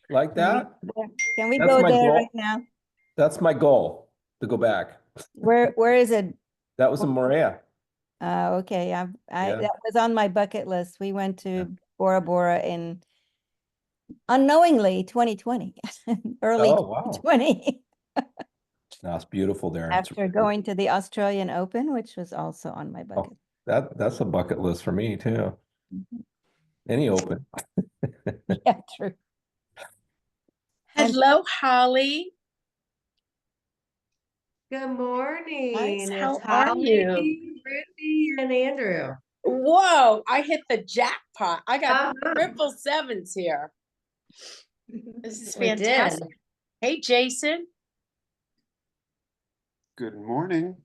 Like Can we that? go there? Can we That's go my there right goal. now? That's my goal to go back. Where is it? That was in Morea. Okay. I Yeah. that was on my bucket list. We went Yeah. to Bora Bora in unknowingly 2020, early Oh, wow. 2020, No, it's beautiful there. It's after really, going to the Australian Open, which was also on my oh, bucket. that's a bucket list for me too. Mhm. Any open. Yeah, true. And Hello, Holly. Good Guys, morning. It's how are you? Holly, Ruthie, and Andrew. Whoa, I hit the jackpot. I got Uh-huh. triple sevens here. This is We did. fantastic. Hey, Jason. Good morning.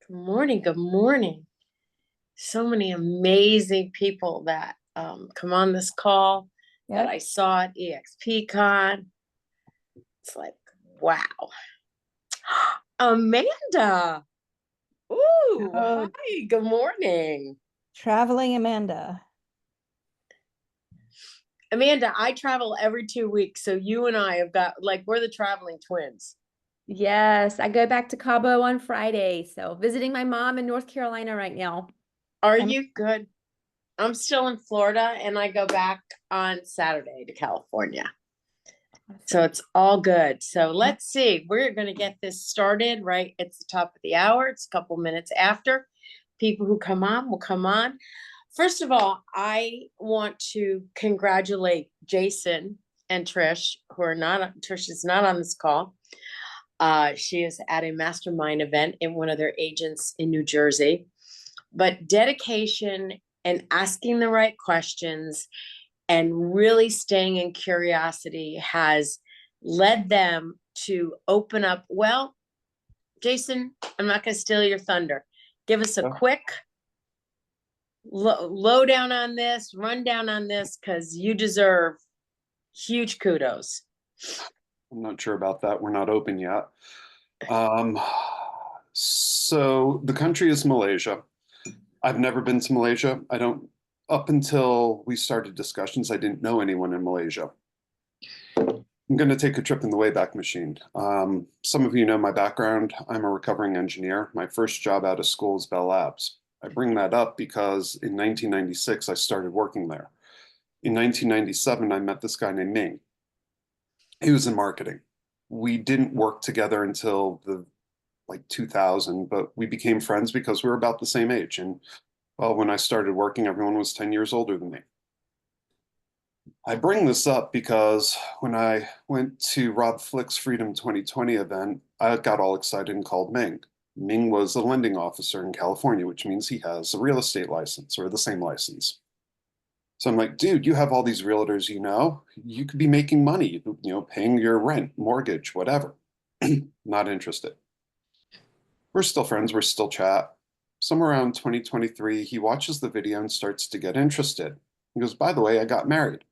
Good morning. Good morning. So many amazing people that come on this call that Yep. I saw at eXpcon. It's like, wow. Amanda. Ooh, Oh, hi. Good morning. traveling Amanda. Amanda, I travel every 2 weeks. So you and I have got like we're the traveling twins. Yes, I go back to Cabo on Friday. So visiting my mom in North Carolina right now. Are I'm you good? I'm still in Florida and I go back on Saturday to California. So it's all good. So let's see. We're going to get this started right. It's the top of the hour. It's a couple minutes after. People who come on will come on. First of all, I want to congratulate Jason and Trish, who are not, Trish is not on this call. She is at a mastermind event in one of their agents in New Jersey. But dedication and asking the right questions and really staying in curiosity has led them to open up. Well, Jason, I'm not going to steal your thunder. Give us a quick lowdown on this, rundown on this, because you deserve huge kudos. I'm not sure about that. We're not open yet. Um, so the country is Malaysia. I've never been to Malaysia. I don't, up until we started discussions, I didn't know anyone in Malaysia. I'm going to take a trip in the Wayback Machine. Some of you know my background. I'm a recovering engineer. My first job out of school is Bell Labs. I bring that up because in 1996, I started working there. In 1997, I met this guy named Ming. He was in marketing. We didn't work together until the like 2000, but we became friends because we were about the same age. And well, when I started working, everyone was 10 years older than me. I bring this up because when I went to Rob Flick's Freedom 2020 event, I got all excited and called Ming. Ming was a lending officer in California, which means he has a real estate license or the same license. So I'm like, dude, you have all these realtors, you could be making money, paying your rent, mortgage, whatever. Not interested. We're still friends, we're still chat. Somewhere around 2023, he watches the video and starts to get interested. He goes, by the way, I got married.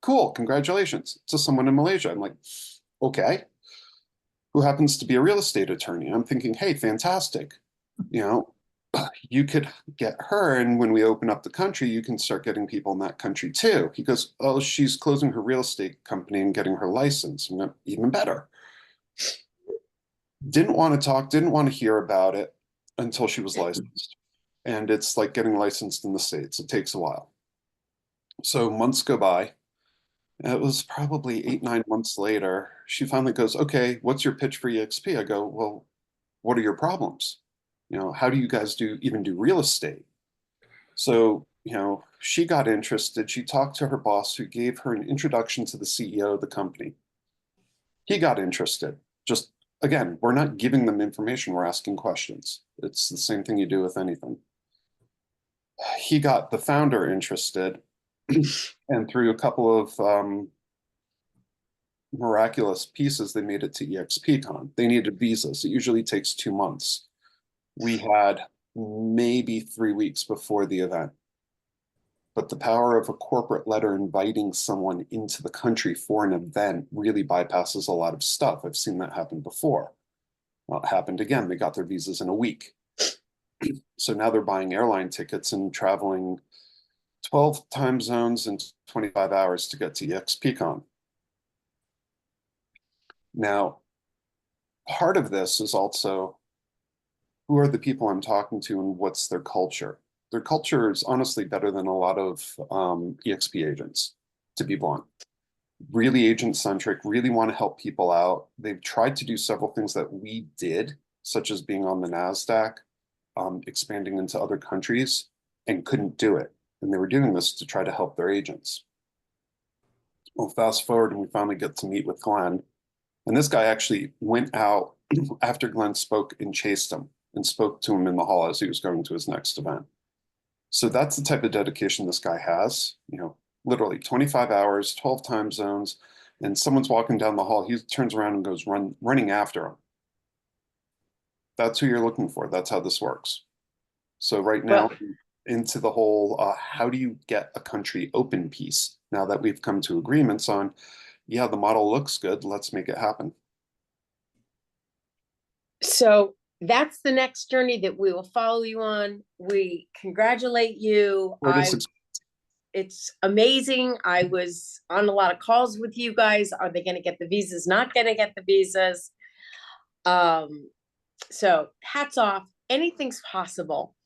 Cool, congratulations. To someone in Malaysia. I'm like, okay. Who happens to be a real estate attorney? I'm thinking, hey, fantastic. You know, you could get her, and when we open up the country, you can start getting people in that country too. He goes, oh, she's closing her real estate company and getting her license. Even better. Didn't want to talk, didn't want to hear about it until she was licensed. And it's like getting licensed in the States. It takes a while. So months go by. And it was probably 8, 9 months later. She finally goes, okay, what's your pitch for EXP? I go, well, what are your problems? How do you guys even do real estate? So, she got interested. She talked to her boss, who gave her an introduction to the CEO of the company. He got interested. Just again, we're not giving them information, we're asking questions. It's the same thing you do with anything. He got the founder interested, and through a couple of miraculous pieces, they made it to eXpcon. They needed visas. It usually takes 2 months. We had maybe 3 weeks before the event. But the power of a corporate letter inviting someone into the country for an event really bypasses a lot of stuff. I've seen that happen before. Well, it happened again. They got their visas in a week. So now they're buying airline tickets and traveling 12 time zones in 25 hours to get to eXpcon. Now, part of this is also who are the people I'm talking to and what's their culture. Their culture is honestly better than a lot of EXP agents, to be blunt. Really agent-centric, really want to help people out. They've tried to do several things that we did, such as being on the NASDAQ, expanding into other countries, and couldn't do it. And they were doing this to try to help their agents. Well, fast forward and we finally get to meet with Glenn. And this guy actually went out after Glenn spoke and chased him and spoke to him in the hall as he was going to his next event. So that's the type of dedication this guy has, you know, literally 25 hours, 12 time zones, and someone's walking down the hall, he turns around and goes running after him. That's who you're looking for. That's how this works. So right now, into the whole, how do you get a country open piece? Now that we've come to agreements on, yeah, the model looks good, let's make it happen. So that's the next journey that we will follow you on. We congratulate you. It's amazing. I was on a lot of calls with you guys. Are they going to get the visas? Not going to get the visas. So hats off. Anything's possible.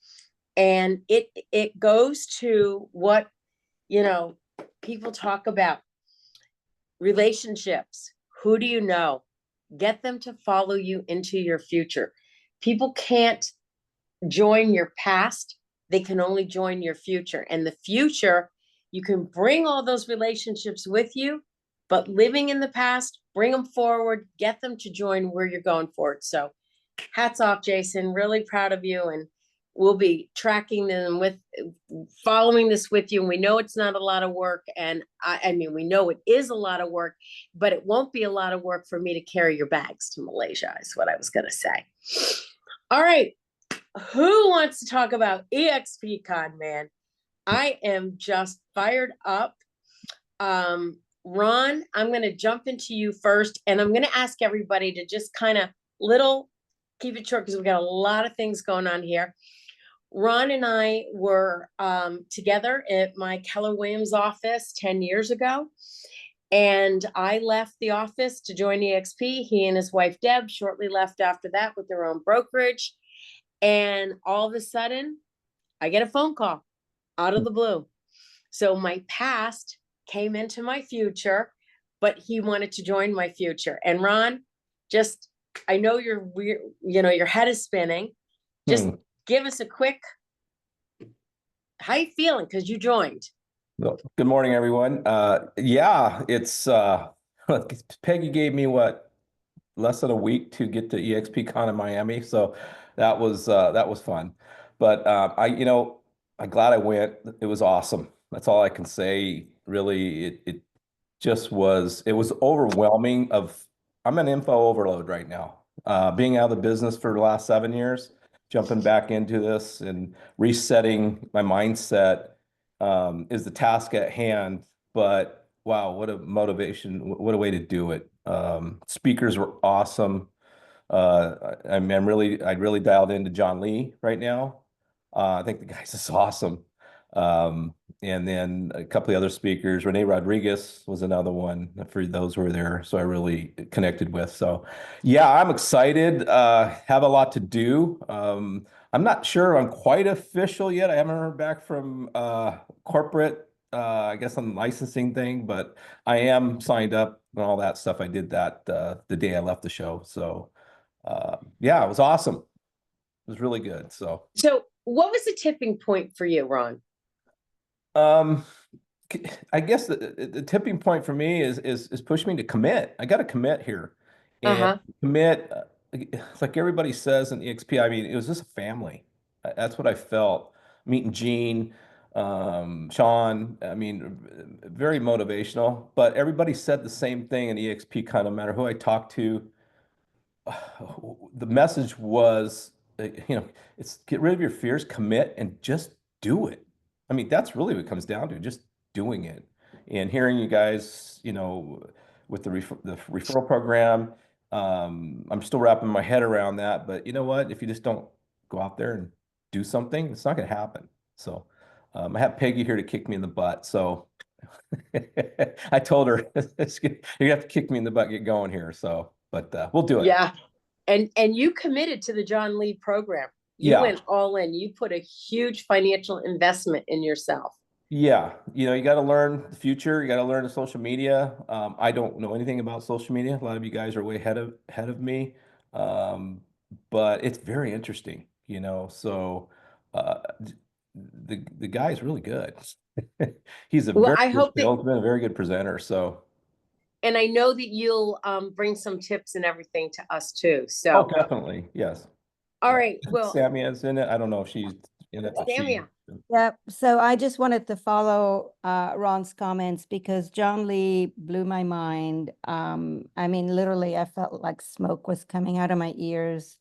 And it goes to what, you know, people talk about relationships. Who do you know? Get them to follow you into your future. People can't join your past. They can only join your future. And the future, you can bring all those relationships with you, but living in the past, bring them forward, get them to join where you're going forward. So hats off, Jason. Really proud of you. And we'll be tracking them following this with you. And we know it's not a lot of work. And I mean, we know it is a lot of work, but it won't be a lot of work for me to carry your bags to Malaysia, is what I was going to say. All right. Who wants to talk about eXpcon, man? I am just fired up. Ron, I'm going to jump into you first, and I'm going to ask everybody to just kind of keep it short because we've got a lot of things going on here. Ron and I were together at my Keller Williams office 10 years ago, and I left the office to join eXp. He and his wife, Deb, shortly left after that with their own brokerage. And all of a sudden, I get a phone call out of the blue. So my past came into my future, but he wanted to join my future. And Ron, just, I know you're weird, you know, your head is spinning. Just give us a quick, how you feeling? Because you joined. Well, good morning, everyone. Yeah, it's Peggy gave me less than a week to get to eXpcon in Miami, so that was fun. But I'm glad I went. It was awesome. That's all I can say. Really, it was overwhelming. I'm an info overload right now. Being out of the business for the last 7 years, jumping back into this and resetting my mindset is the task at hand. But wow, what a motivation! What a way to do it. Speakers were awesome. I really dialed into John Lee right now. I think the guy's just awesome. And then a couple of other speakers. Renee Rodriguez was another one for those who were there. So I really connected with. So yeah, I'm excited. Have a lot to do. I'm not sure I'm quite official yet. I haven't heard back from corporate, I guess on the licensing thing, but I am signed up and all that stuff. I did that the day I left the show. So yeah, it was awesome. It was really good. So what was the tipping point for you, Ron? I guess the tipping point for me is pushing me to commit. I got to commit here, and commit. It's like everybody says in EXP. I mean, it was just a family. That's what I felt. Meeting Gene, Sean. I mean, very motivational. But everybody said the same thing in EXP. Kind of no matter who I talked to, the message was, it's get rid of your fears, commit, and just do it. I mean, that's really what it comes down to, just doing it. And hearing you guys, with the referral program, I'm still wrapping my head around that. But you know what? If you just don't go out there and do something, it's not going to happen. So I have Peggy here to kick me in the butt. So I told her you have to kick me in the butt, get going here. So, but we'll do it. Yeah. And you committed to the John Lee program. You Yeah. went all in. You put a huge financial investment in yourself. Yeah, you got to learn the future. You got to learn the social media. I don't know anything about social media. A lot of you guys are way ahead of me, um, but it's very interesting. So the guy is really good. He's a Well, very I good hope that, salesman, a very good presenter. So, and I know that you'll bring some tips and everything to us too. oh, So, definitely, yes. all Yeah, right. Well, Sammy is in it. I don't know if she's in it, but Samia, Yep. So I just wanted to follow Ron's comments because John Lee blew my mind. I mean, literally, I felt like smoke was coming out of my ears.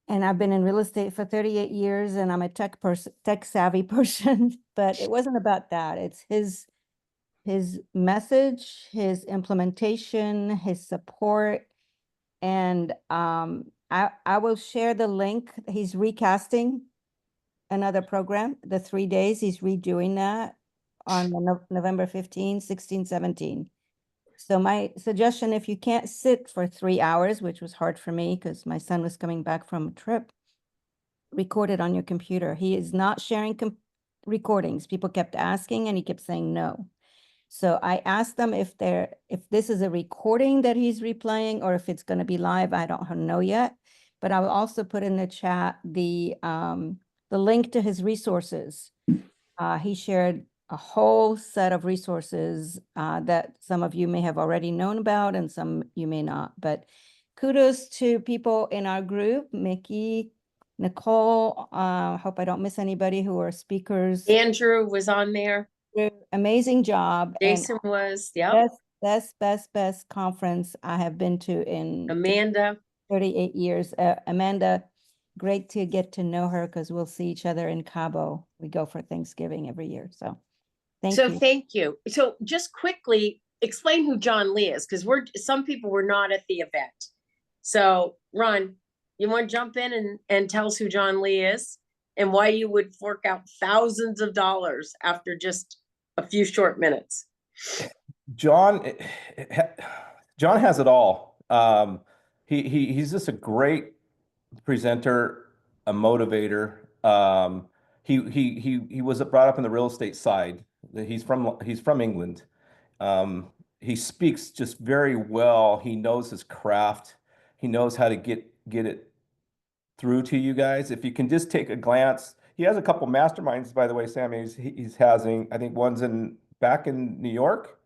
And I've been in real estate for 38 years and I'm a tech savvy person, but it wasn't about that. It's his message, his implementation, his support. And I will share the link. He's recasting another program, the 3 days. He's redoing that on November 15, 16, 17. So my suggestion, if you can't sit for 3 hours, which was hard for me because my son was coming back from a trip, record it on your computer. He is not sharing recordings. People kept asking and he kept saying no. So I asked them if this is a recording that he's replaying or if it's going to be live. I don't know yet, but I will also put in the chat the link to his resources. He shared a whole set of resources that some of you may have already known about and some you may not. But kudos to people in our group, Mickey, Nicole. Hope I don't miss anybody who are speakers. Andrew was on there. Amazing job. Jason was, yep. Best conference I have been to in Amanda. 38 years. Amanda, great to get to know her because we'll see each other in Cabo. We go for Thanksgiving every year. So thank you. Thank you. So just quickly explain who John Lee is, because some people were not at the event. So Ron, you want to jump in and tell us who John Lee is and why you would fork out thousands of dollars after just a few short minutes? John, John has it all. He's just a great presenter, a motivator. He was brought up in the real estate side. He's from England. He speaks just very well. He knows his craft. He knows how to get it through to you guys. If you can just take a glance, he has a couple masterminds, by the way, Sammy. He's having, I think one's back in New York.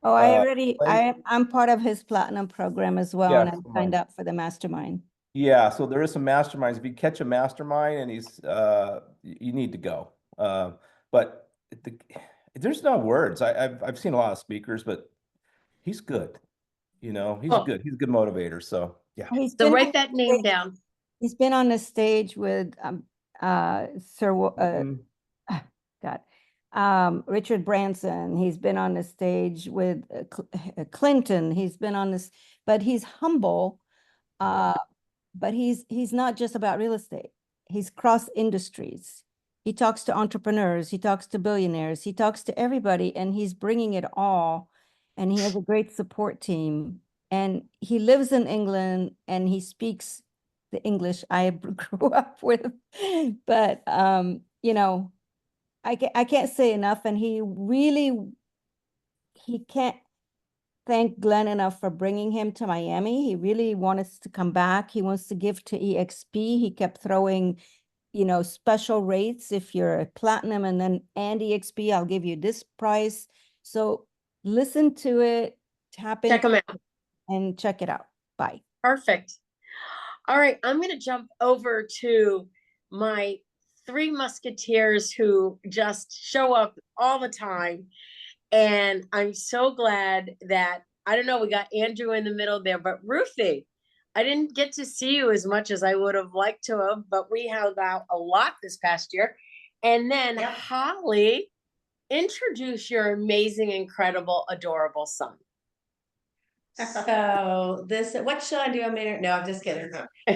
Oh, Like- I'm part of his platinum program as well, and Yes, I signed up for the mastermind. Yeah, so there is some masterminds. If you catch a mastermind and you need to go. But there's no words. I've seen a lot of speakers, but he's good. He's Oh. good. He's a good motivator. So yeah. He's So been write on that the name stage- down. He's been on the stage with Mhm. Richard Branson. He's been on the stage with Clinton. He's been on this, but he's humble. But he's not just about real estate. He's cross industries. He talks to entrepreneurs. He talks to billionaires. He talks to everybody, and he's bringing it all. And he has a great support team. And he lives in England, and he speaks the English I grew up with. But I can't say enough. And he can't thank Glenn enough for bringing him to Miami. He really wants to come back. He wants to give to EXP. He kept throwing, special rates. If you're a platinum and EXP, I'll give you this price. So listen to it, tap Check in them out. and check it out. Bye. Perfect. All right, I'm going to jump over to my three musketeers who just show up all the time. And I'm so glad that, I don't know, we got Andrew in the middle there, but Ruthie, I didn't get to see you as much as I would have liked to have, but we held out a lot this past year. And then Holly, introduce your amazing, incredible, adorable son. So what shall I do? No, I'm just kidding.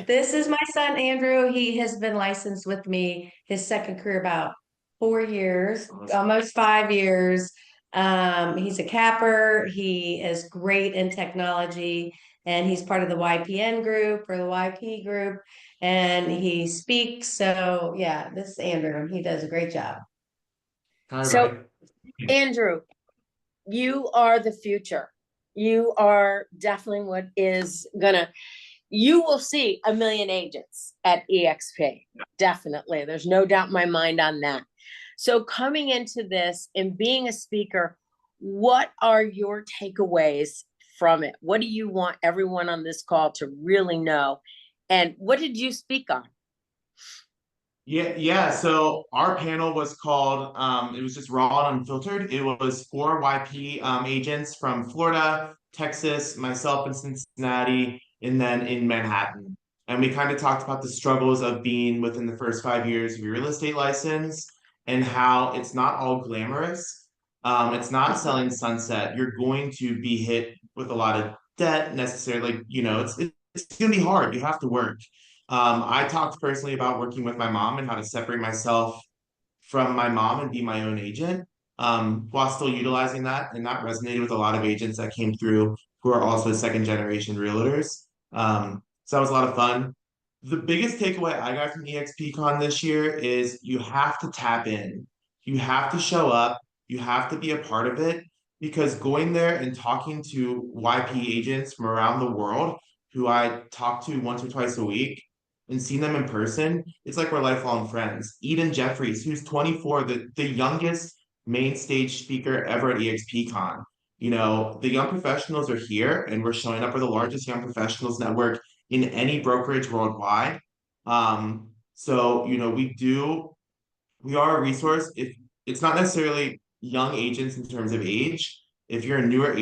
This is my son, Andrew. He has been licensed with me his second career about 4 years, almost 5 years. He's a capper. He is great in technology, and he's part of the YPN group or the YP group, and he speaks. So yeah, this is Andrew. He does a great job. Hi, So, Ryan. Andrew, you are the future. You are definitely what is gonna, you will see a million agents at EXP. Definitely. There's no doubt in my mind on that. So coming into this and being a speaker, what are your takeaways from it? What do you want everyone on this call to really know? And what did you speak on? Yeah. So our panel was called, it was just raw and unfiltered. It was 4 YP agents from Florida, Texas, myself in Cincinnati, and then in Manhattan. And we kind of talked about the struggles of being within the first 5 years of your real estate license and how it's not all glamorous. It's not selling sunset. You're going to be hit with a lot of debt necessarily. It's gonna be hard. You have to work. I talked personally about working with my mom and how to separate myself from my mom and be my own agent, while still utilizing that. And that resonated with a lot of agents that came through who are also second generation realtors. So that was a lot of fun. The biggest takeaway I got from eXpcon this year is you have to tap in. You have to show up. You have to be a part of it because going there and talking to YP agents from around the world who I talk to once or twice a week and seeing them in person, it's like we're lifelong friends. Eden Jeffries, who's 24, the youngest main stage speaker ever at eXpcon. The young professionals are here and we're showing up. We're the largest young professionals network in any brokerage worldwide. So, we are a resource. If it's not necessarily young agents in terms of age, if you're a newer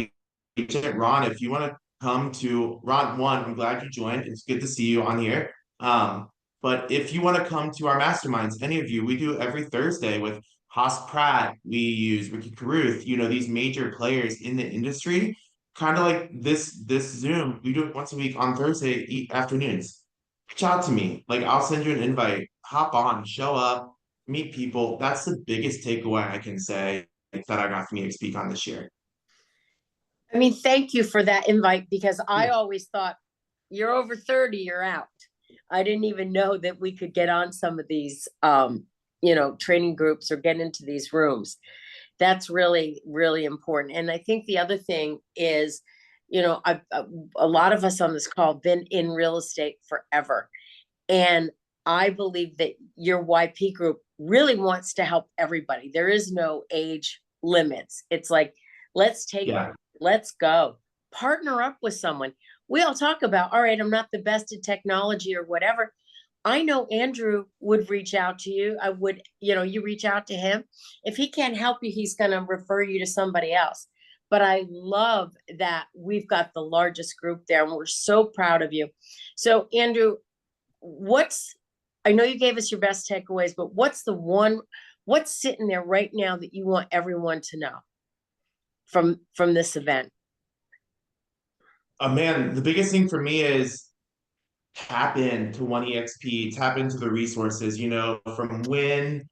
agent, Ron, if you want to come to Ron, one, I'm glad you joined. It's good to see you on here. But if you want to come to our masterminds, any of you, we do every Thursday with Haas Pratt, we use Ricky Caruth, these major players in the industry, kind of like this Zoom. We do it once a week on Thursday afternoons. Reach out to me. Like I'll send you an invite. Hop on, show up, meet people. That's the biggest takeaway I can say that I got from eXpcon this year. I mean, thank you for that invite because I Yeah. always thought you're over 30, you're out. I didn't even know that we could get on some of these, training groups or get into these rooms. That's really, really important. And I think the other thing is, a lot of us on this call have been in real estate forever. And I believe that your YP group really wants to help everybody. There is no age limits. It's like, let's take it. Yeah. Let's go. Partner up with someone. We all talk about, all right, I'm not the best at technology or whatever. I know Andrew would reach out to you. I would, you reach out to him. If he can't help you, he's going to refer you to somebody else. But I love that we've got the largest group there and we're so proud of you. So Andrew, I know you gave us your best takeaways, but what's sitting there right now that you want everyone to know from this event? Man, the biggest thing for me is tap into One EXP, tap into the resources, from Win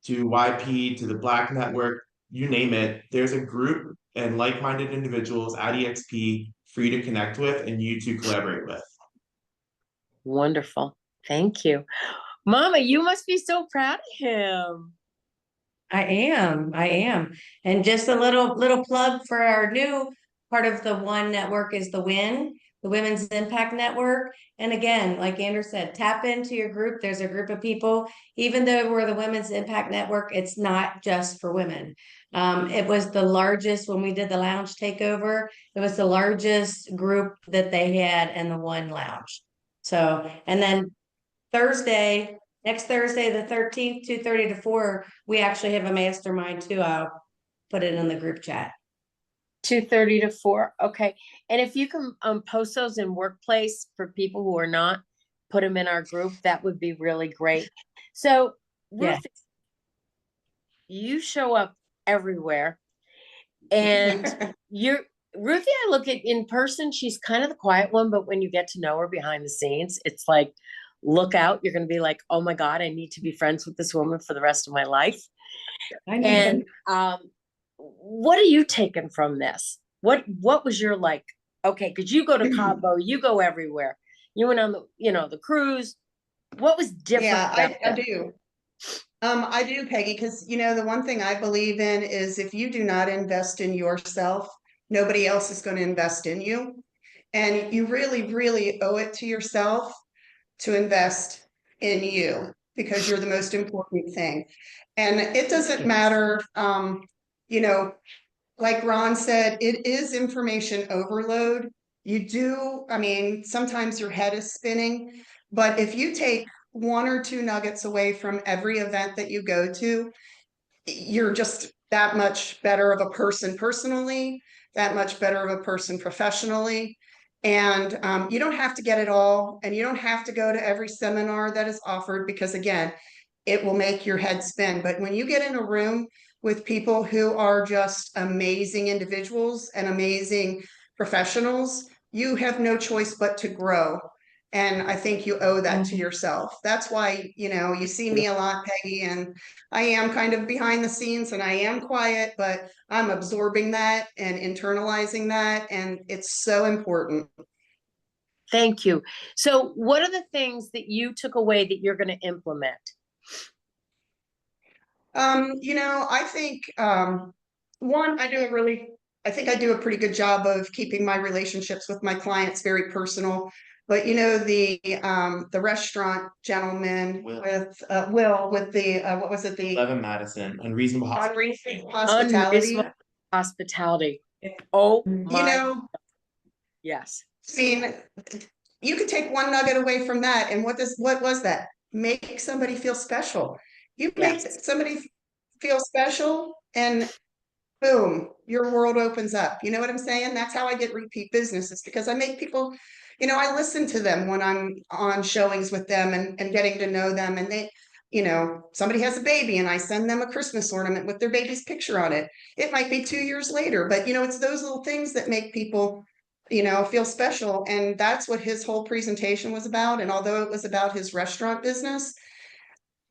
to YP to the Black Network, you name it. There's a group and like-minded individuals at EXP for you to connect with and you to collaborate with. Wonderful. Thank you. Mama, you must be so proud of him. I am. And just a little plug for our new part of the One Network is the WIN, the Women's Impact Network. And again, like Andrew said, tap into your group. There's a group of people, even though we're the Women's Impact Network, it's not just for women. It was the largest when we did the lounge takeover. It was the largest group that they had in the one lounge. So, and then next Thursday, the 13th, 2:30 to 4, we actually have a mastermind too. I'll put it in the group chat. 2:30 to 4. Okay. And if you can post those in workplace for people who are not, put them in our group, that would be really great. So Ruth, Yeah. you show up everywhere. And Ruthie, I look at in person, she's kind of the quiet one, but when you get to know her behind the scenes, it's like, look out, you're going to be like, oh my God, I need to be friends with this woman for the rest of my life. I know. And what are you taking from this? What was your like, okay, because you go to Cabo, you go everywhere. You went on the, the cruise. What was different Yeah, about I this? do. I do, Peggy, because the one thing I believe in is if you do not invest in yourself, nobody else is going to invest in you. And you really, really owe it to yourself to invest in you because you're the most important thing. And it doesn't matter, you know, like Ron said, it is information overload. You do, I mean, sometimes your head is spinning, but if you take one or two nuggets away from every event that you go to, you're just that much better of a person personally, that much better of a person professionally. And you don't have to get it all, and you don't have to go to every seminar that is offered because, again, it will make your head spin. But when you get in a room with people who are just amazing individuals and amazing professionals, you have no choice but to grow. And I think you owe that to yourself. That's why, you see me a lot, Peggy, and I am kind of behind the scenes and I am quiet, but I'm absorbing that and internalizing that. And it's so important. Thank you. So what are the things that you took away that you're going to implement? I think one, I think I do a pretty good job of keeping my relationships with my clients very personal. But the restaurant gentleman Will. with Will with the what was it, the 11 Madison, unreasonable hospitality. unreasonable hospitality? Unreasonable hospitality. Oh You my, know, yes. I mean, you could take one nugget away from that, and what was that? Make somebody feel special. You make Yes. somebody feel special, and boom, your world opens up. You know what I'm saying? That's how I get repeat businesses because I make people, I listen to them when I'm on showings with them and getting to know them. And they, somebody has a baby and I send them a Christmas ornament with their baby's picture on it. It might be 2 years later, but it's those little things that make people, feel special. And that's what his whole presentation was about. And although it was about his restaurant business,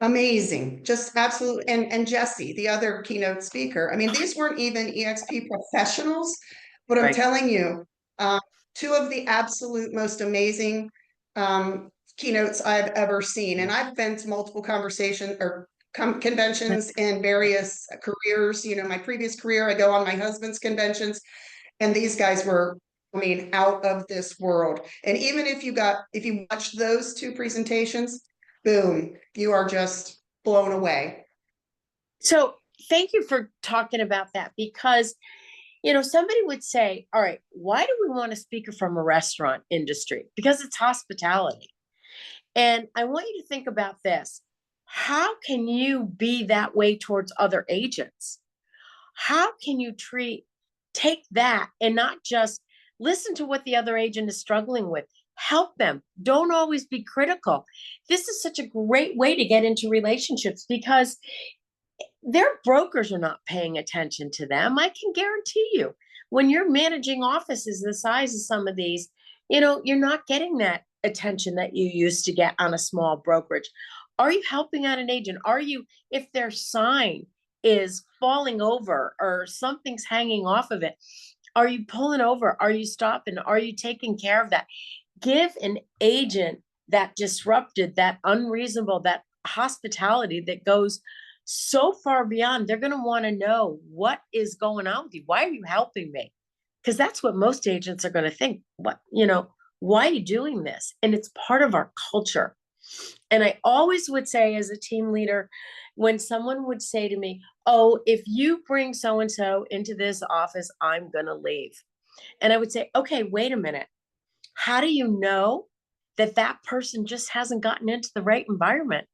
amazing, just absolute. And Jesse, the other keynote speaker, I mean, these weren't even EXP professionals, but I'm Right. telling you, two of the absolute most amazing keynotes I've ever seen. And I've been to multiple conventions in various careers. My previous career, I go on my husband's conventions, and these guys were, I mean, out of this world. And even if you watch those two presentations, boom, you are just blown away. So thank you for talking about that because, somebody would say, all right, why do we want a speaker from a restaurant industry? Because it's hospitality. And I want you to think about this. How can you be that way towards other agents? How can you take that and not just listen to what the other agent is struggling with? Help them. Don't always be critical. This is such a great way to get into relationships because their brokers are not paying attention to them. I can guarantee you, when you're managing offices the size of some of these, you're not getting that attention that you used to get on a small brokerage. Are you helping out an agent? If their sign is falling over or something's hanging off of it, are you pulling over? Are you stopping? Are you taking care of that? Give an agent that disrupted, that unreasonable, that hospitality that goes so far beyond. They're going to want to know what is going on with you. Why are you helping me? Because that's what most agents are going to think. Why are you doing this? And it's part of our culture. And I always would say as a team leader, when someone would say to me, oh, if you bring so-and-so into this office, I'm going to leave. And I would say, okay, wait a minute. How do you know that person just hasn't gotten into the right environment?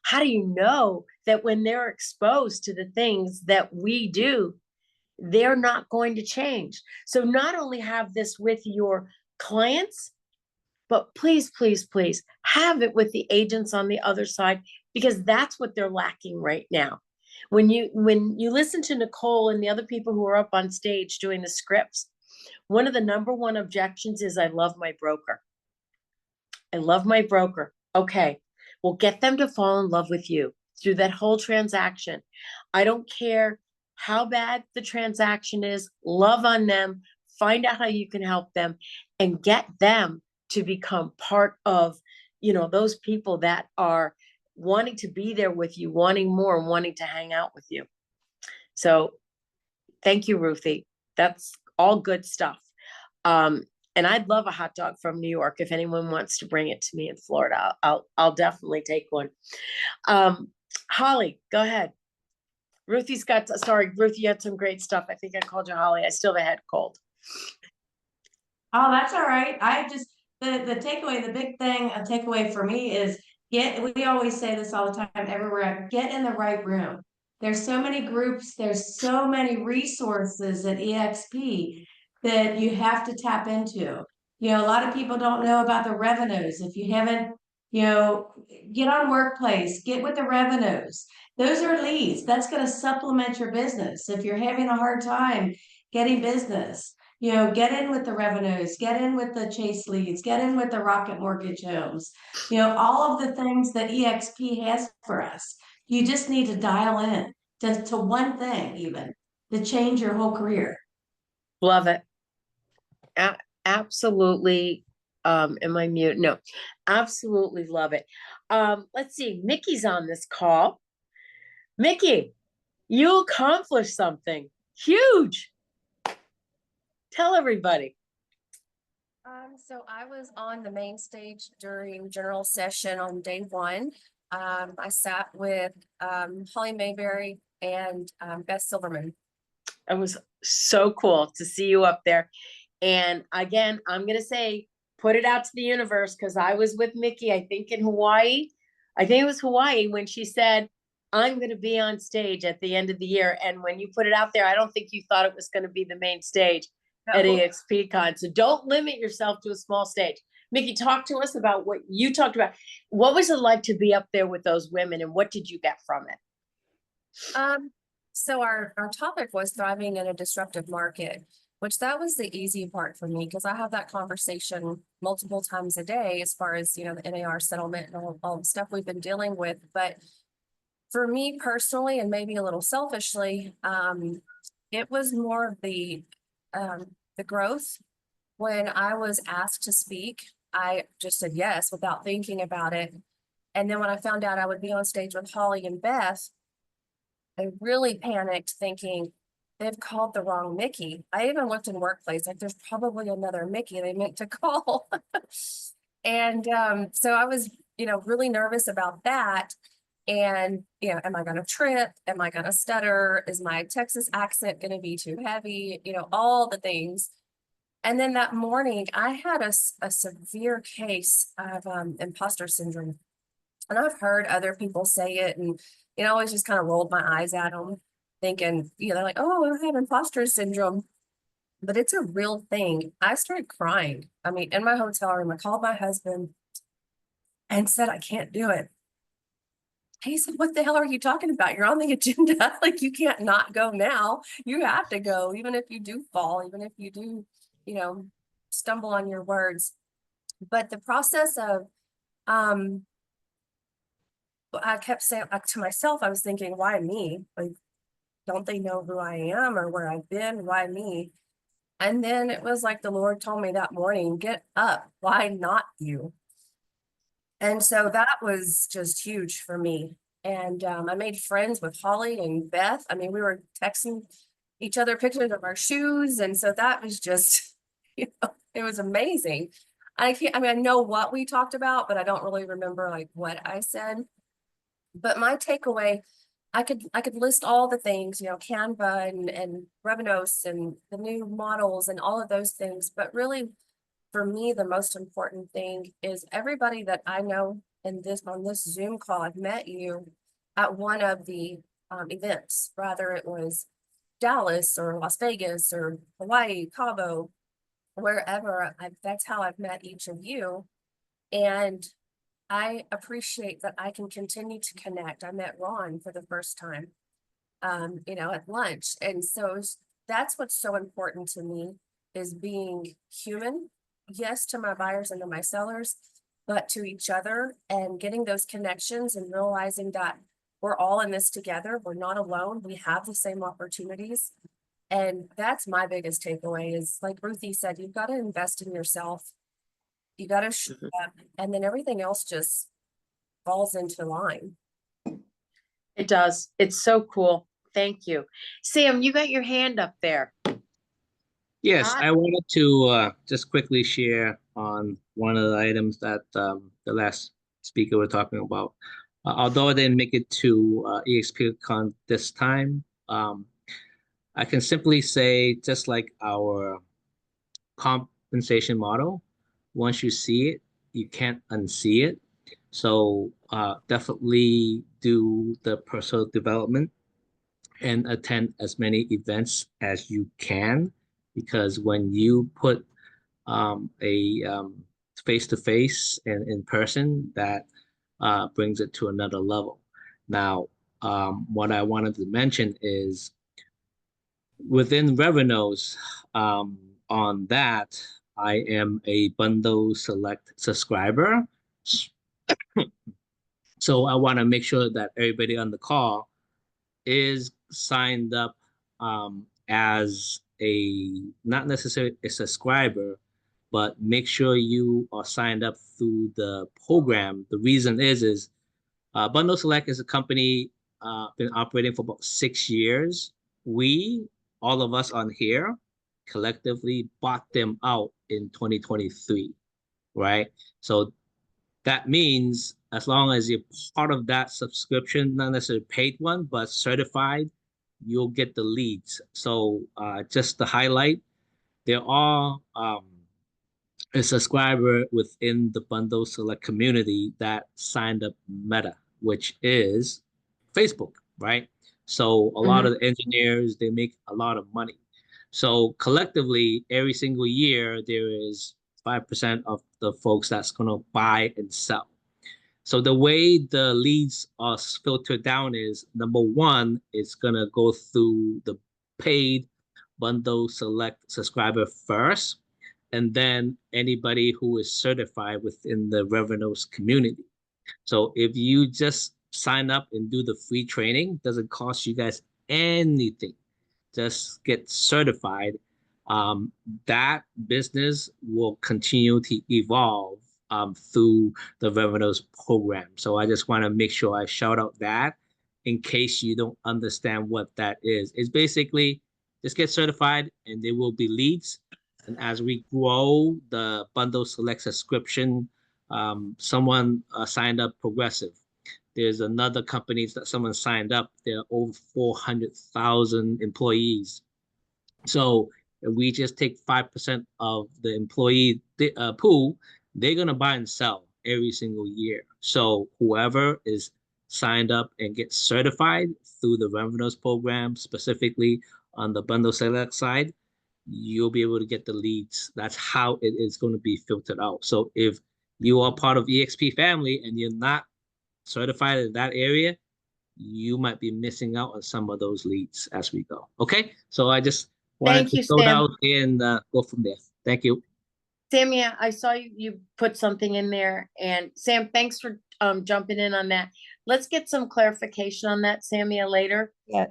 How do you know that when they're exposed to the things that we do, they're not going to change? So not only have this with your clients, but please, please, please have it with the agents on the other side, because that's what they're lacking right now. When you listen to Nicole and the other people who are up on stage doing the scripts, one of the number one objections is, I love my broker. I love my broker. Okay, well, get them to fall in love with you through that whole transaction. I don't care how bad the transaction is, love on them, find out how you can help them, and get them to become part of, those people that are wanting to be there with you, wanting more, and wanting to hang out with you. So thank you, Ruthie. That's all good stuff. And I'd love a hot dog from New York. If anyone wants to bring it to me in Florida, I'll definitely take one. Holly, go ahead. Ruthie's got, sorry, Ruthie, you had some great stuff. I think I called you Holly. I still have a head cold. Oh, that's all right. I just, the takeaway, the big thing, a takeaway for me is we always say this all the time, everywhere, get in the right room. There's so many groups, there's so many resources at EXP that you have to tap into. A lot of people don't know about the revenues. If you haven't, get on Workplace, get with the revenues. Those are leads. That's going to supplement your business. If you're having a hard time getting business, get in with the revenues, get in with the Chase leads, get in with the Rocket Mortgage Homes, all of the things that EXP has for us. You just need to dial in to one thing even to change your whole career. Love it. Absolutely. Am I mute? No, absolutely love it. Let's see. Mickey's on this call. Mickey, you accomplished something huge. Tell everybody. So I was on the main stage during general session on day one. I sat with Holly Mayberry and Beth Silverman. It was so cool to see you up there. And again, I'm going to say, put it out to the universe, because I was with Mickey, I think in Hawaii. I think it was Hawaii when she said, I'm going to be on stage at the end of the year. And when you put it out there, I don't think you thought it was going to be the main stage at eXpcon. So don't limit yourself to a small stage. Mickey, talk to us about what you talked about. What was it like to be up there with those women, and what did you get from it? So our topic was thriving in a disruptive market, which that was the easy part for me, because I have that conversation multiple times a day as far as, the NAR settlement and all the stuff we've been dealing with. But for me personally, and maybe a little selfishly, it was more of the growth. When I was asked to speak, I just said yes without thinking about it. And then when I found out I would be on stage with Holly and Beth, I really panicked, thinking they've called the wrong Mickey. I even looked in Workplace, like there's probably another Mickey they meant to call. And so I was, really nervous about that. And, am I going to trip? Am I going to stutter? Is my Texas accent going to be too heavy? All the things. And then that morning, I had a severe case of imposter syndrome. And I've heard other people say it, and I always just kind of rolled my eyes at them, thinking, they're like, oh, I have imposter syndrome. But it's a real thing. I started crying. I mean, in my hotel room, I called my husband and said, I can't do it. He said, what the hell are you talking about? You're on the agenda. Like, you can't not go now. You have to go, even if you do fall, even if you do, stumble on your words. But the process of, I kept saying to myself, I was thinking, why me? Like, don't they know who I am or where I've been? Why me? And then it was like the Lord told me that morning, get up. Why not you? And so that was just huge for me. And I made friends with Holly and Beth. I mean, we were texting each other pictures of our shoes. And so that was just, it was amazing. I know what we talked about, but I don't really remember like what I said. But my takeaway, I could list all the things, Canva and Revenos and the new models and all of those things. But really, for me, the most important thing is everybody that I know on this Zoom call, I've met you at one of the events, whether it was Dallas or Las Vegas or Hawaii, Cabo, wherever. That's how I've met each of you. And I appreciate that I can continue to connect. I met Ron for the first time, at lunch. And so that's what's so important to me, is being human, yes, to my buyers and to my sellers, but to each other, and getting those connections and realizing that we're all in this together. We're not alone. We have the same opportunities. And that's my biggest takeaway is, like Ruthie said, you've got to invest in yourself. You got to show up, and then everything else just falls into line. It does. It's so cool. Thank you. Sam, you got your hand up there. Yes, Hi. I wanted to just quickly share on one of the items that the last speaker was talking about. Although I didn't make it to eXpcon this time, I can simply say, just like our compensation model, once you see it, you can't unsee it. So definitely do the personal development and attend as many events as you can, because when you put a face-to-face and in person, that brings it to another level. Now, what I wanted to mention is within revenues, on that, I am a bundle select subscriber. So I want to make sure that everybody on the call is signed up as a, not necessarily a subscriber, but make sure you are signed up through the program. The reason is Bundle Select is a company been operating for about 6 years. We, all of us on here, collectively bought them out in 2023, right? So that means as long as you're part of that subscription, not necessarily paid one, but certified, you'll get the leads. So just to highlight, there are a subscriber within the Bundle Select community that signed up Meta, which is Facebook, right? So a lot of the engineers, they make a lot of money. So collectively, every single year, there is 5% of the folks that's going to buy and sell. So the way the leads are filtered down is, number one, it's going to go through the paid Bundle Select subscriber first, and then anybody who is certified within the Revenues community. So if you just sign up and do the free training, doesn't cost you guys anything. Just get certified. That business will continue to evolve through the Revenues program. So I just want to make sure I shout out that in case you don't understand what that is. It's basically just get certified and there will be leads. And as we grow the Bundle Select subscription, someone signed up Progressive. There's another company that someone signed up. There are over 400,000 employees. So if we just take 5% of the employee pool, they're going to buy and sell every single year. So whoever is signed up and gets certified through the Revenues program, specifically on the Bundle Select side, you'll be able to get the leads. That's how it is going to be filtered out. So if you are part of EXP family and you're not certified in that area, you might be missing out on some of those leads as we go. Okay, so I just wanted Thank to you, throw that Sam. out and go from there. Thank you. Samia, I saw you put something in there, and Sam, thanks for jumping in on that. Let's get some clarification on that, Samia, later. Yeah,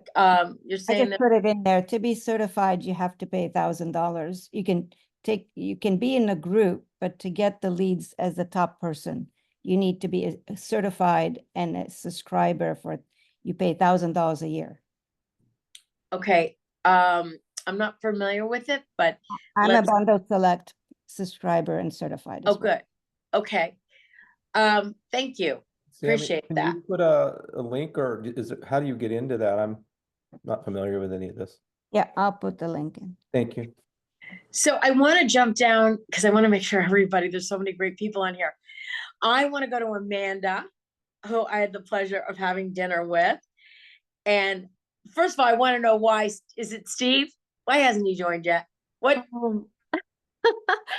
You're I saying just that, put it in there. To be certified, you have to pay $1,000. You can be in a group, but to get the leads as the top person, you need to be a certified and a subscriber for, you pay $1,000 a year. okay, I'm not familiar with it, but I'm a let's, Bundle Select subscriber and certified as oh, well. good. Okay. Thank you. Sammy, Appreciate can that. you put a link, or is it, how do you get into that? I'm not familiar with any of this. Yeah, I'll put the link in. Thank you. So I want to jump down because I want to make sure everybody, there's so many great people on here. I want to go to Amanda, who I had the pleasure of having dinner with. And first of all, I want to know why, is it Steve? Why hasn't he joined yet? What the Oh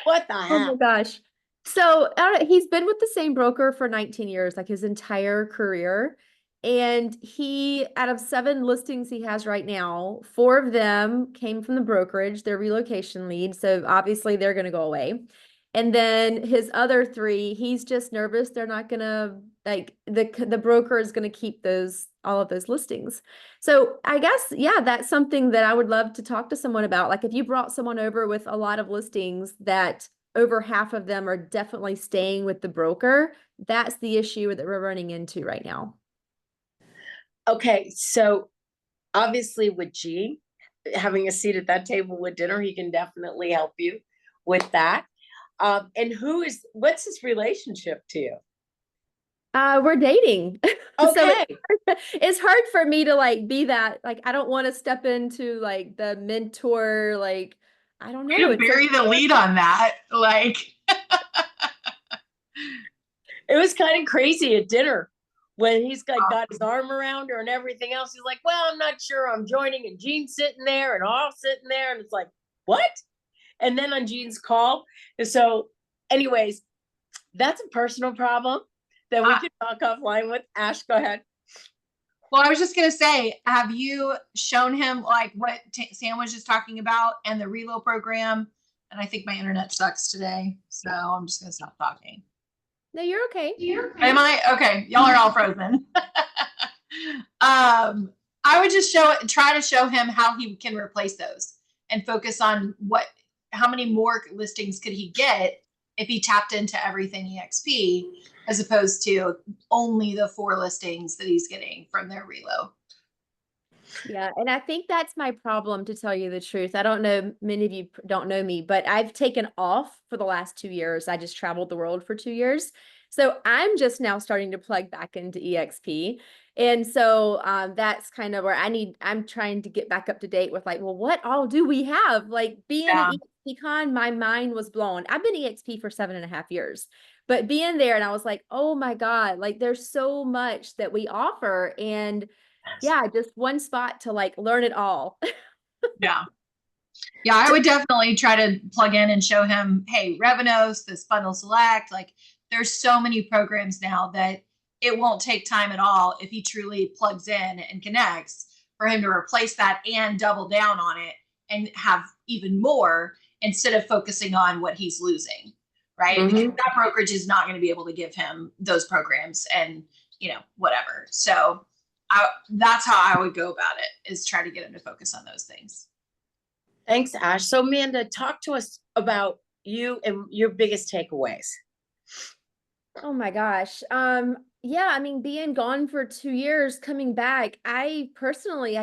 my heck? gosh. So he's been with the same broker for 19 years, like his entire career. And he, out of 7 listings he has right now, 4 of them came from the brokerage, they're relocation leads. So obviously they're going to go away. And then his other 3, he's just nervous. They're not going to, like, the broker is going to keep those all of those listings. So I guess, yeah, that's something that I would love to talk to someone about. Like if you brought someone over with a lot of listings that over half of them are definitely staying with the broker, that's the issue that we're running into right now. Okay, so obviously with G, having a seat at that table with dinner, he can definitely help you with that. And what's his relationship to you? We're dating. So Okay. it's hard for me to like be that, like, I don't want to step into like the mentor, like, I don't know. To bury the lead on that. Like, it was kind of crazy at dinner when he's got his arm around her and everything else. He's like, well, I'm not sure I'm joining. And Jean's sitting there and all sitting there. And it's like, what? And then on Jean's call. And so anyways, that's a personal problem that we can talk offline with. Ash, go ahead. well, I was just going to say, have you shown him like what Sam was just talking about and the reload program? And I think my internet sucks today. So I'm just going to stop talking. No, you're okay. Am I? Okay. Y'all are all frozen. I would just try to show him how he can replace those and focus on how many more listings could he get if he tapped into everything EXP, as opposed to only the 4 listings that he's getting from their reload. Yeah, and I think that's my problem, to tell you the truth. I don't know, many of you don't know me, but I've taken off for the last 2 years. I just traveled the world for 2 years. So I'm just now starting to plug back into EXP. And so that's kind of where I'm trying to get back up to date with like, well, what all do we have? Like being at eXpcon, my mind was blown. I've been EXP for 7.5 years, but being there and I was like, oh my God, like there's so much that we offer. And yeah, just one spot to like learn it all. Yeah. Yeah, I would definitely try to plug in and show him, hey, Revenos, this bundle select, like there's so many programs now that it won't take time at all if he truly plugs in and connects for him to replace that and double down on it and have even more instead of focusing on what he's losing, right? Because that brokerage is not going to be able to give him those programs and, whatever. So that's how I would go about it, is try to get him to focus on those things. Thanks, Ash. So Amanda, talk to us about you and your biggest takeaways. Oh my gosh. Yeah, I mean, being gone for 2 years, coming back, I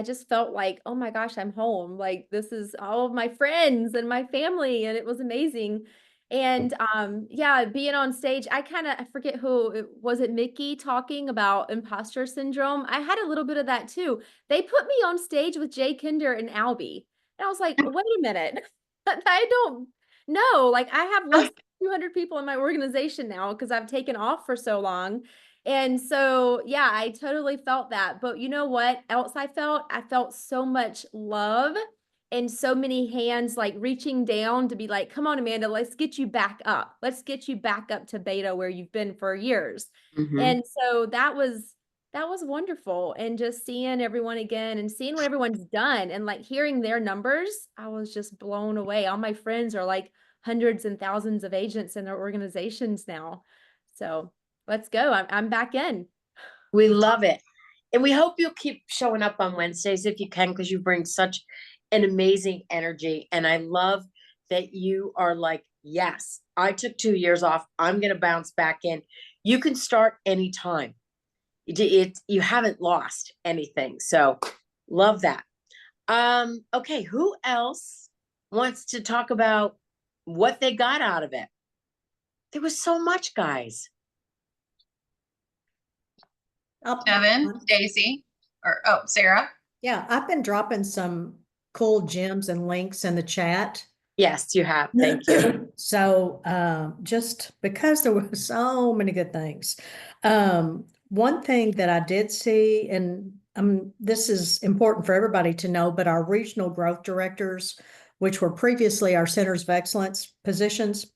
just felt like, oh my gosh, I'm home. Like this is all of my friends and my family, and it was amazing. And yeah, being on stage, I forget who was it, Mickey talking about imposter syndrome. I had a little bit of that too. They put me on stage with Jay Kinder and Albie. And I was like, wait a minute. I don't know. Like I have less 200 people in my organization now because I've taken off for so long. And so, yeah, I totally felt that. But you know what else I felt? I felt so much love and so many hands like reaching down to be like, come on, Amanda, let's get you back up. Let's get you back up to beta where you've been for years. And so that was wonderful. And just seeing everyone again and seeing what everyone's done and like hearing their numbers, I was just blown away. All my friends are like hundreds and thousands of agents in their organizations now. So let's go. I'm back in. We love it. And we hope you'll keep showing up on Wednesdays if you can, because you bring such an amazing energy. And I love that you are like, yes, I took 2 years off. I'm going to bounce back in. You can start anytime. You haven't lost anything. So love that. Okay. Who else wants to talk about what they got out of it? There was so much, guys. Evan, Stacy, Sarah. Yeah, I've been dropping some cool gems and links in the chat. Yes, you have. Thank you. So just because there were so many good things. One thing that I did see, and this is important for everybody to know, but our regional growth directors, which were previously our centers of excellence positions,